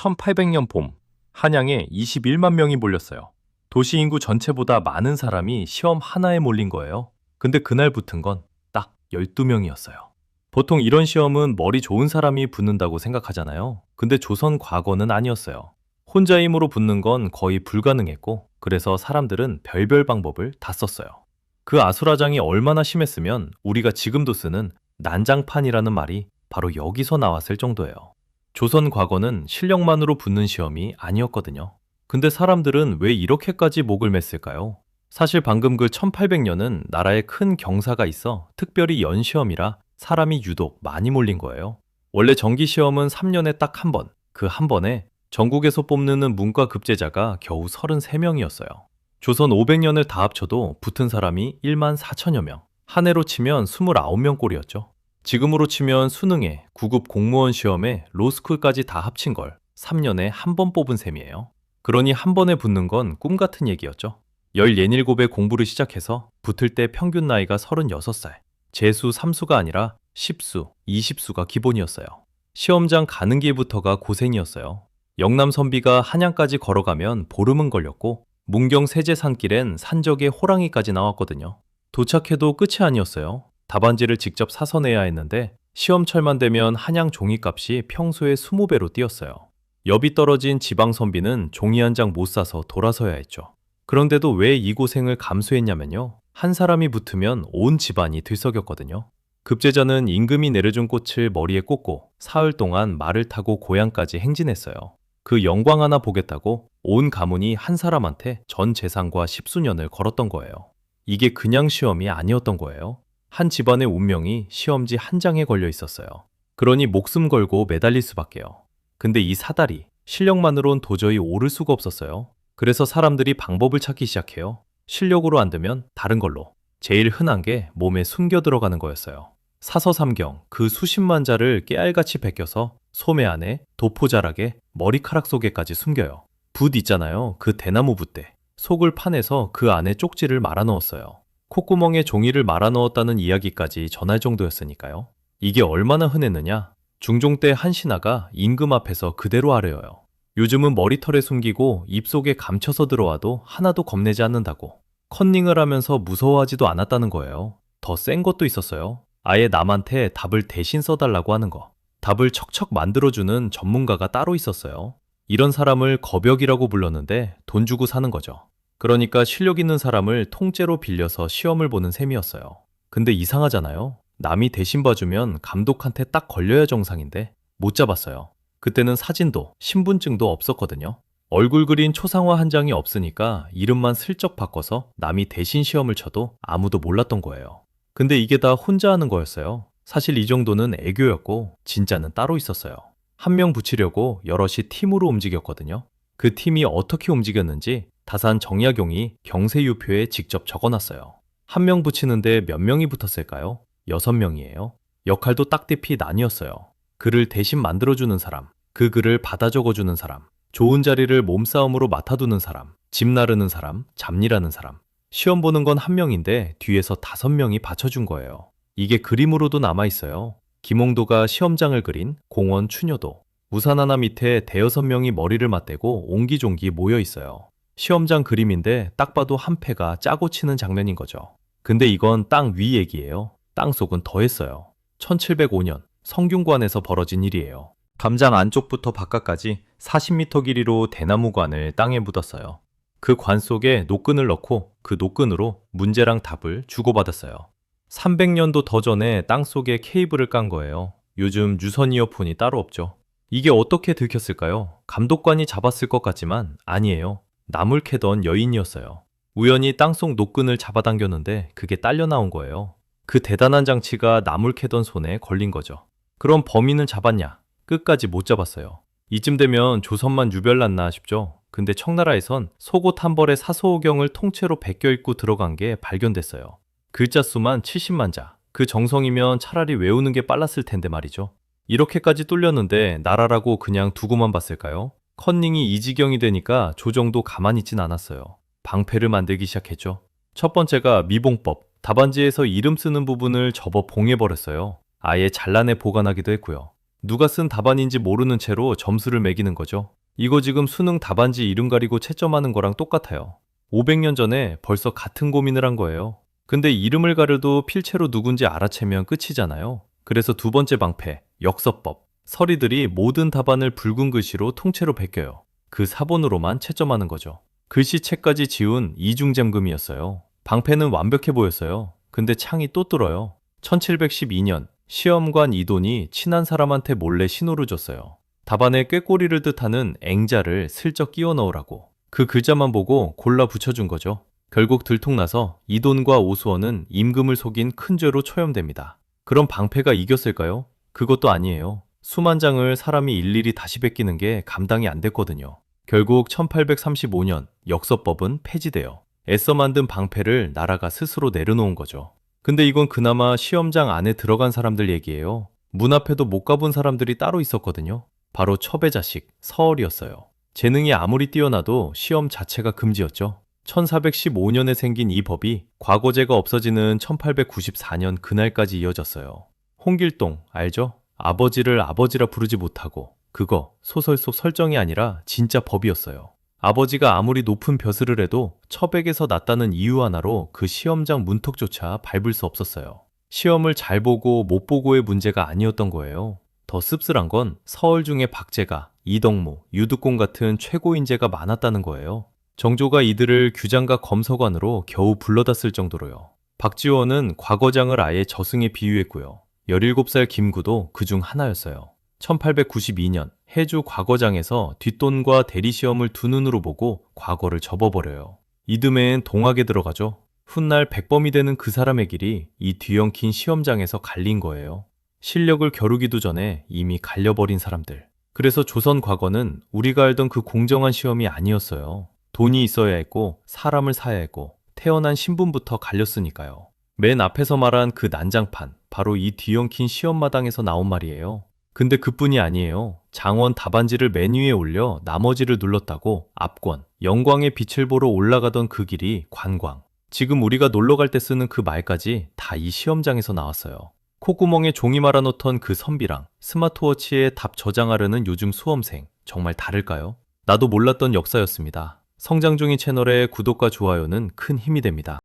1800년 봄, 한양에 21만 명이 몰렸어요. 도시 인구 전체보다 많은 사람이 시험 하나에 몰린 거예요. 근데 그날 붙은 건 딱 12명이었어요. 보통 이런 시험은 머리 좋은 사람이 붙는다고 생각하잖아요. 근데 조선 과거는 아니었어요. 혼자 힘으로 붙는 건 거의 불가능했고, 그래서 사람들은 별별 방법을 다 썼어요. 그 아수라장이 얼마나 심했으면 우리가 지금도 쓰는 난장판이라는 말이 바로 여기서 나왔을 정도예요. 조선 과거는 실력만으로 붙는 시험이 아니었거든요. 근데 사람들은 왜 이렇게까지 목을 맸을까요? 사실 방금 그 1800년은 나라에 큰 경사가 있어 특별히 연 시험이라 사람이 유독 많이 몰린 거예요. 원래 정기 시험은 3년에 딱 한 번, 그 한 번에 전국에서 뽑는 문과 급제자가 겨우 33명이었어요. 조선 500년을 다 합쳐도 붙은 사람이 1만 4천여 명, 한 해로 치면 29명 꼴이었죠. 지금으로 치면 수능에, 구급 공무원 시험에, 로스쿨까지 다 합친 걸 3년에 한 번 뽑은 셈이에요. 그러니 한 번에 붙는 건 꿈 같은 얘기였죠. 17에 공부를 시작해서 붙을 때 평균 나이가 36살, 재수 3수가 아니라 10수, 20수가 기본이었어요. 시험장 가는 길부터가 고생이었어요. 영남 선비가 한양까지 걸어가면 보름은 걸렸고, 문경 세제 산길엔 산적에 호랑이까지 나왔거든요. 도착해도 끝이 아니었어요. 답안지를 직접 사서 내야 했는데 시험철만 되면 한양 종이값이 평소의 20배로 뛰었어요. 여비 떨어진 지방 선비는 종이 한 장 못 사서 돌아서야 했죠. 그런데도 왜 이 고생을 감수했냐면요. 한 사람이 붙으면 온 집안이 들썩였거든요. 급제자는 임금이 내려준 꽃을 머리에 꽂고 사흘 동안 말을 타고 고향까지 행진했어요. 그 영광 하나 보겠다고 온 가문이 한 사람한테 전 재산과 10수년을 걸었던 거예요. 이게 그냥 시험이 아니었던 거예요. 한 집안의 운명이 시험지 한 장에 걸려 있었어요. 그러니 목숨 걸고 매달릴 수밖에요. 근데 이 사다리, 실력만으론 도저히 오를 수가 없었어요. 그래서 사람들이 방법을 찾기 시작해요. 실력으로 안 되면 다른 걸로. 제일 흔한 게 몸에 숨겨 들어가는 거였어요. 사서삼경, 그 수십만 자를 깨알같이 베껴서 소매 안에, 도포자락에, 머리카락 속에까지 숨겨요. 붓 있잖아요. 그 대나무 붓대. 속을 파내서 그 안에 쪽지를 말아 넣었어요. 콧구멍에 종이를 말아 넣었다는 이야기까지 전할 정도였으니까요. 이게 얼마나 흔했느냐? 중종 때 한 신하가 임금 앞에서 그대로 아뢰어요. 요즘은 머리털에 숨기고 입속에 감춰서 들어와도 하나도 겁내지 않는다고. 컨닝을 하면서 무서워하지도 않았다는 거예요. 더 센 것도 있었어요. 아예 남한테 답을 대신 써달라고 하는 거. 답을 척척 만들어주는 전문가가 따로 있었어요. 이런 사람을 겁역이라고 불렀는데 돈 주고 사는 거죠. 그러니까 실력 있는 사람을 통째로 빌려서 시험을 보는 셈이었어요. 근데 이상하잖아요. 남이 대신 봐주면 감독한테 딱 걸려야 정상인데 못 잡았어요. 그때는 사진도 신분증도 없었거든요. 얼굴 그린 초상화 한 장이 없으니까 이름만 슬쩍 바꿔서 남이 대신 시험을 쳐도 아무도 몰랐던 거예요. 근데 이게 다 혼자 하는 거였어요. 사실 이 정도는 애교였고 진짜는 따로 있었어요. 한 명 붙이려고 여럿이 팀으로 움직였거든요. 그 팀이 어떻게 움직였는지 다산 정약용이 경세유표에 직접 적어놨어요. 한 명 붙이는데 몇 명이 붙었을까요? 6명이에요. 역할도 딱대피 나뉘었어요. 글을 대신 만들어주는 사람, 그 글을 받아 적어주는 사람, 좋은 자리를 몸싸움으로 맡아두는 사람, 집 나르는 사람, 잡일하는 사람. 시험 보는 건 한 명인데 뒤에서 5명이 받쳐준 거예요. 이게 그림으로도 남아있어요. 김홍도가 시험장을 그린 공원 추녀도. 우산 하나 밑에 대여섯 명이 머리를 맞대고 옹기종기 모여 있어요. 시험장 그림인데 딱 봐도 한 패가 짜고 치는 장면인 거죠. 근데 이건 땅 위 얘기예요. 땅 속은 더했어요. 1705년 성균관에서 벌어진 일이에요. 담장 안쪽부터 바깥까지 40m 길이로 대나무관을 땅에 묻었어요. 그 관 속에 노끈을 넣고 그 노끈으로 문제랑 답을 주고받았어요. 300년도 더 전에 땅 속에 케이블을 깐 거예요. 요즘 유선 이어폰이 따로 없죠. 이게 어떻게 들켰을까요? 감독관이 잡았을 것 같지만 아니에요. 나물 캐던 여인이었어요. 우연히 땅속 노끈을 잡아당겼는데 그게 딸려 나온 거예요. 그 대단한 장치가 나물 캐던 손에 걸린 거죠. 그럼 범인은 잡았냐? 끝까지 못 잡았어요. 이쯤 되면 조선만 유별났나 싶죠. 근데 청나라에선 속옷 한 벌에 사소오경을 통째로 베껴 입고 들어간 게 발견됐어요. 글자 수만 70만 자. 그 정성이면 차라리 외우는 게 빨랐을 텐데 말이죠. 이렇게까지 뚫렸는데 나라라고 그냥 두고만 봤을까요? 컨닝이 이 지경이 되니까 조정도 가만히 있진 않았어요. 방패를 만들기 시작했죠. 첫 번째가 미봉법. 답안지에서 이름 쓰는 부분을 접어 봉해버렸어요. 아예 잘라내 보관하기도 했고요. 누가 쓴 답안인지 모르는 채로 점수를 매기는 거죠. 이거 지금 수능 답안지 이름 가리고 채점하는 거랑 똑같아요. 500년 전에 벌써 같은 고민을 한 거예요. 근데 이름을 가려도 필체로 누군지 알아채면 끝이잖아요. 그래서 두 번째 방패, 역서법. 서리들이 모든 답안을 붉은 글씨로 통째로 베껴요. 그 사본으로만 채점하는 거죠. 글씨체까지 지운 이중잠금이었어요. 방패는 완벽해 보였어요. 근데 창이 또 뚫어요. 1712년 시험관 이돈이 친한 사람한테 몰래 신호를 줬어요. 답안에 꾀꼬리를 뜻하는 앵자를 슬쩍 끼워 넣으라고. 그 글자만 보고 골라 붙여준 거죠. 결국 들통나서 이돈과 오수원은 임금을 속인 큰 죄로 초염됩니다. 그럼 방패가 이겼을까요? 그것도 아니에요. 수만 장을 사람이 일일이 다시 베끼는 게 감당이 안 됐거든요. 결국 1835년 역서법은 폐지돼요. 애써 만든 방패를 나라가 스스로 내려놓은 거죠. 근데 이건 그나마 시험장 안에 들어간 사람들 얘기예요. 문 앞에도 못 가본 사람들이 따로 있었거든요. 바로 첩의 자식, 서얼이었어요. 재능이 아무리 뛰어나도 시험 자체가 금지였죠. 1415년에 생긴 이 법이 과거제가 없어지는 1894년 그날까지 이어졌어요. 홍길동, 알죠? 아버지를 아버지라 부르지 못하고 그거 소설 속 설정이 아니라 진짜 법이었어요. 아버지가 아무리 높은 벼슬을 해도 첩에게서 났다는 이유 하나로 그 시험장 문턱조차 밟을 수 없었어요. 시험을 잘 보고 못 보고의 문제가 아니었던 거예요. 더 씁쓸한 건 서얼 중에 박제가, 이덕모, 유득공 같은 최고 인재가 많았다는 거예요. 정조가 이들을 규장과 검서관으로 겨우 불러다 쓸 정도로요. 박지원은 과거장을 아예 저승에 비유했고요. 17살 김구도 그중 하나였어요. 1892년 해주 과거장에서 뒷돈과 대리시험을 두 눈으로 보고 과거를 접어버려요. 이듬해엔 동학에 들어가죠. 훗날 백범이 되는 그 사람의 길이 이 뒤엉킨 시험장에서 갈린 거예요. 실력을 겨루기도 전에 이미 갈려버린 사람들. 그래서 조선 과거는 우리가 알던 그 공정한 시험이 아니었어요. 돈이 있어야 했고 사람을 사야 했고 태어난 신분부터 갈렸으니까요. 맨 앞에서 말한 그 난장판, 바로 이 뒤엉킨 시험마당에서 나온 말이에요. 근데 그뿐이 아니에요. 장원 답안지를 맨 위에 올려 나머지를 눌렀다고 압권, 영광의 빛을 보러 올라가던 그 길이 관광. 지금 우리가 놀러 갈 때 쓰는 그 말까지 다 이 시험장에서 나왔어요. 콧구멍에 종이 말아놓던 그 선비랑 스마트워치에 답 저장하려는 요즘 수험생, 정말 다를까요? 나도 몰랐던 역사였습니다. 성장 중인 채널의 구독과 좋아요는 큰 힘이 됩니다.